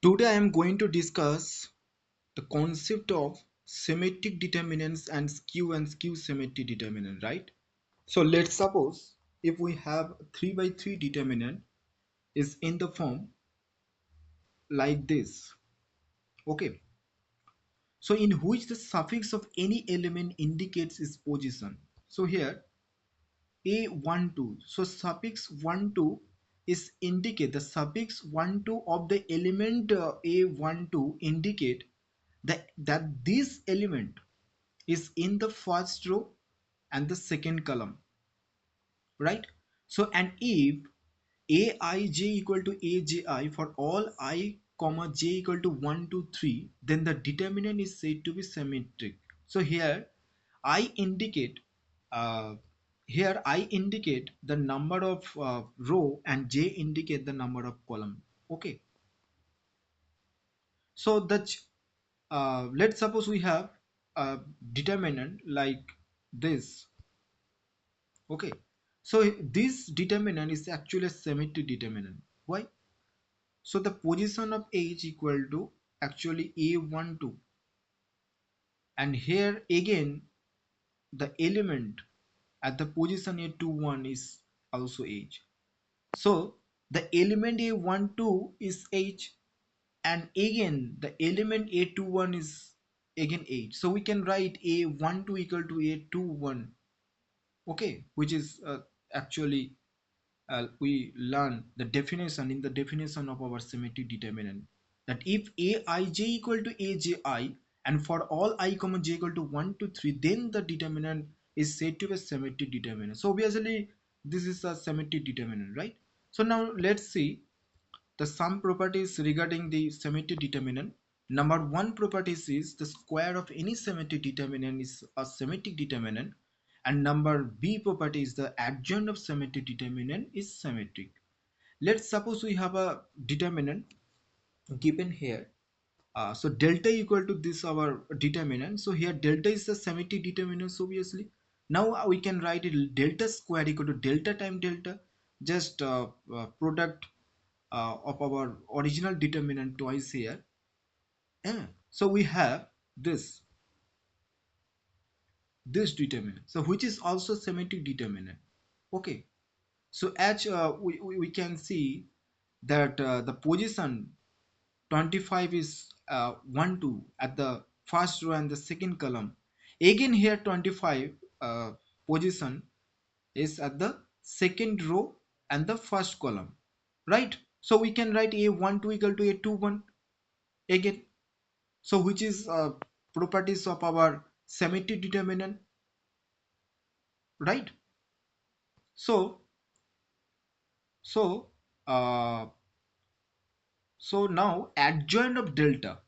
Today I am going to discuss the concept of symmetric determinants and skew symmetric determinant, right? So let's suppose if we have 3 by 3 determinant is in the form like this, okay? So in which the suffix of any element indicates its position. So here A12, so suffix 12 is indicate the suffix 12 of the element A12 indicate that this element is in the first row and the second column, right? So and if aij equal to aji for all I comma j equal to 1 2 3, then the determinant is said to be symmetric. So I indicate uh, I indicate the number of row and j indicate the number of column. Okay, so that let's suppose we have a determinant like this. Okay, so this determinant is actually a symmetric determinant. Why? So the position of h equal to actually a12, and here again the element at the position a21 is also h. So the element a12 is h, and again the element a21 is again h. So we can write a12 equal to a21, okay, which is actually we learn the definition in the definition of our symmetric determinant, that if aij equal to aji and for all I comma j equal to 1 to 3, then the determinant is said to be a symmetric determinant. So obviously this is a symmetric determinant, right? So now let's see the some properties regarding the symmetric determinant. Number one properties is the square of any symmetric determinant is a symmetric determinant, and number B property is the adjoint of symmetric determinant is symmetric. Let's suppose we have a determinant given here. So delta equal to this our determinant. So here delta is the symmetric determinant, so obviously. Now we can write it delta square equal to delta time delta, just product of our original determinant twice here. So we have this determinant, so which is also symmetric determinant. Okay, so as we can see that the position 25 is 1 2 at the first row and the second column. Again here 25 position is at the second row and the first column, right? So we can write a12 equal to a21 again, so which is properties of our symmetric determinant, right? So so uh, so now adjoint of delta,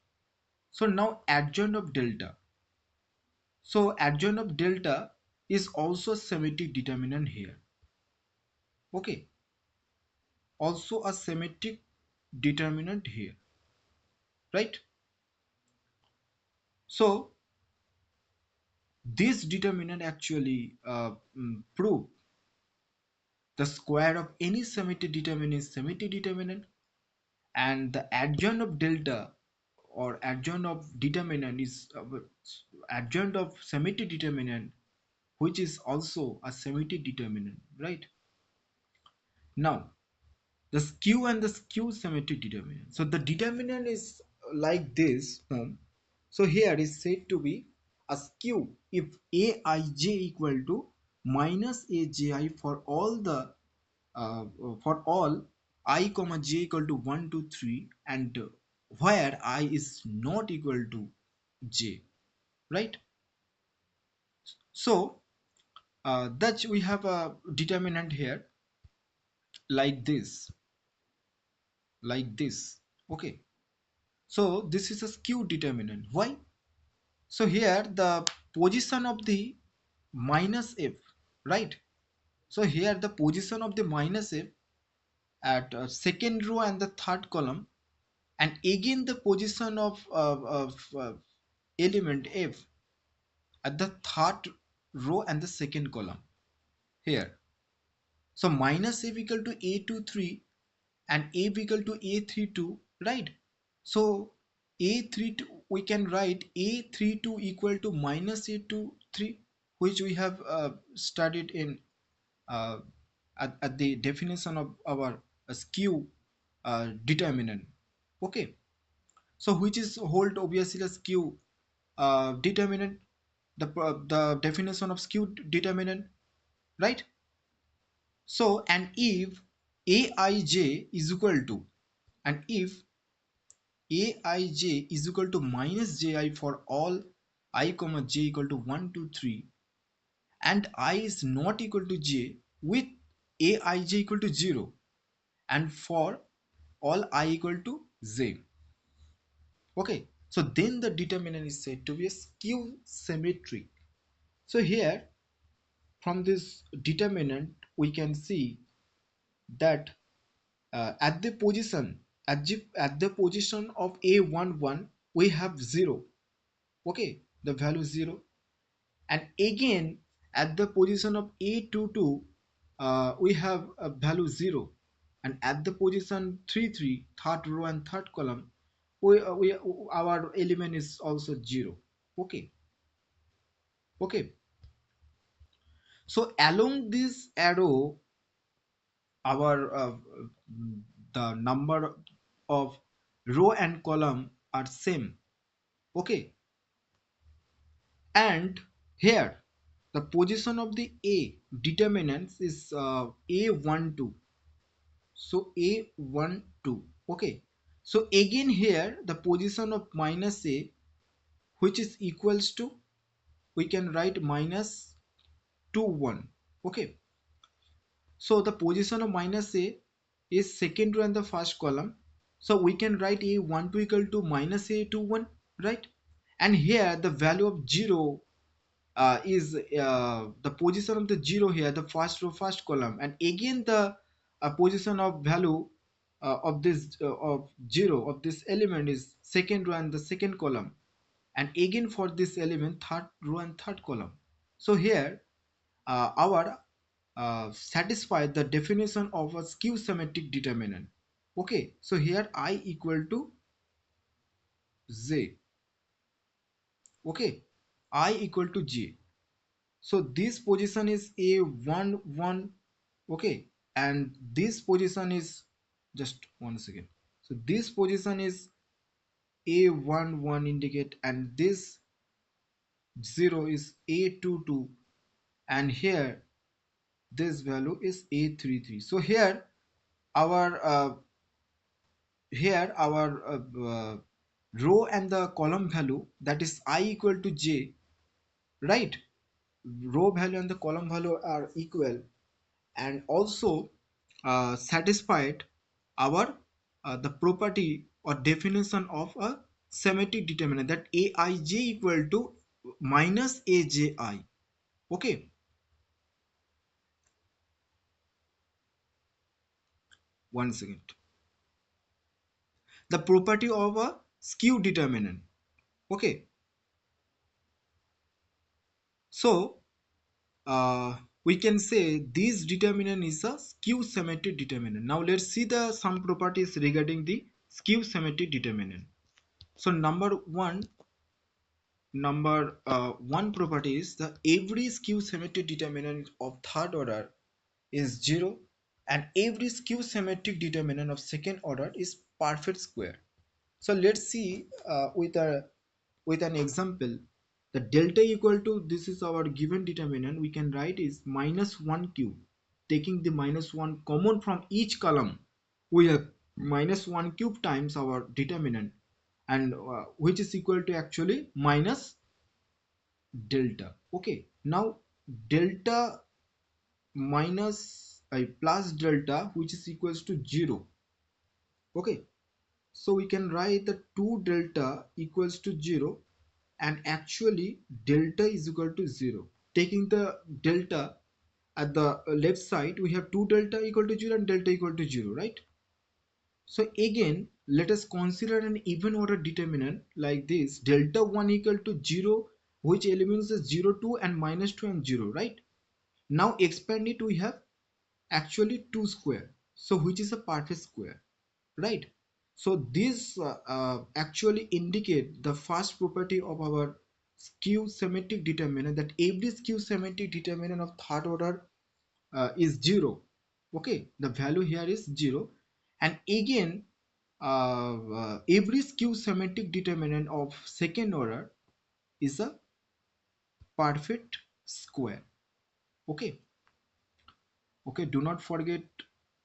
so adjoint of delta is also a symmetric determinant here. Okay, also a symmetric determinant here, right? So this determinant actually prove the square of any symmetric determinant is symmetric determinant, and the adjoint of delta or adjoint of determinant is adjoint of symmetric determinant, which is also a symmetric determinant, right? Now the skew and the skew symmetric determinant, so the determinant is like this form. So here is said to be a skew if aij equal to minus aji uh, for all I comma j equal to 1 to 3, and where I is not equal to j, right? So that we have a determinant here like this, okay. So this is a skew determinant. Why? So here the position of the minus f, right? So here the position of the minus f at second row and the third column, and again the position of element f at the third row and the second column here. So minus f equal to a23 and f equal to a32, right? So a32, we can write a32 equal to minus a23, which we have studied in uh, at the definition of our skew determinant. Okay, so which is hold obviously a skew determinant, the definition of skew determinant, right? So and if aij is equal to, and if aij is equal to minus ji for all I comma j equal to 1 2 3, and I is not equal to j with aij equal to 0, and for all I equal to z. Okay, so then the determinant is said to be a skew symmetric. So here from this determinant we can see that at the position, at the position of a11 we have 0. Okay, the value 0, and again at the position of a22 we have a value 0, and at the position 33, third row and third column, we our element is also 0. Okay, okay, so along this arrow our the number of row and column are same. Okay, and here the position of the a determinants is a12. So a12. Okay, so again here the position of minus a, which is equals to, we can write minus 2 1. Okay, so the position of minus a is second row and the first column, so we can write a12 equal to minus a21, right? And here the value of 0 is the position of the 0 here, the first row first column, and again the position of value of this of 0 of this element is second row and the second column, and again for this element third row and third column. So here our satisfy the definition of a skew symmetric determinant. Okay, so here I equal to j. Okay, I equal to j. So this position is a11. Okay, and this position is, just one second, so this position is a11 indicate, and this 0 is a22, and here this value is a33. So our here our row and the column value, that is I equal to j, right? Row value and the column value are equal, and also satisfied our the property or definition of a symmetric determinant, that aij equal to minus aji. Okay, one second. The property of a skew determinant. Okay, so we can say this determinant is a skew symmetric determinant. Now let's see the some properties regarding the skew symmetric determinant. So number one property is the every skew symmetric determinant of third order is 0, and every skew symmetric determinant of second order is perfect square. So let's see with an example. The delta equal to, this is our given determinant, we can write is minus 1 cube. Taking the minus 1 common from each column, we have minus 1 cube times our determinant, and which is equal to actually minus delta. Okay, now delta minus plus delta, which is equals to 0. Okay, so we can write the 2 delta equals to 0, and actually delta is equal to 0. Taking the delta at the left side, we have 2 delta equal to 0 and delta equal to 0, right? So again, let us consider an even order determinant like this, delta 1 equal to 0, which elements is 0 2 and minus 2 and 0, right? Now expand it, we have actually 2 square, so which is a perfect square, right? So this actually indicate the first property of our skew symmetric determinant, that every skew symmetric determinant of third order is 0. Okay, the value here is 0. And again, every skew symmetric determinant of second order is a perfect square. Okay. Okay, do not forget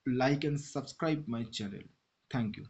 like and subscribe my channel. Thank you.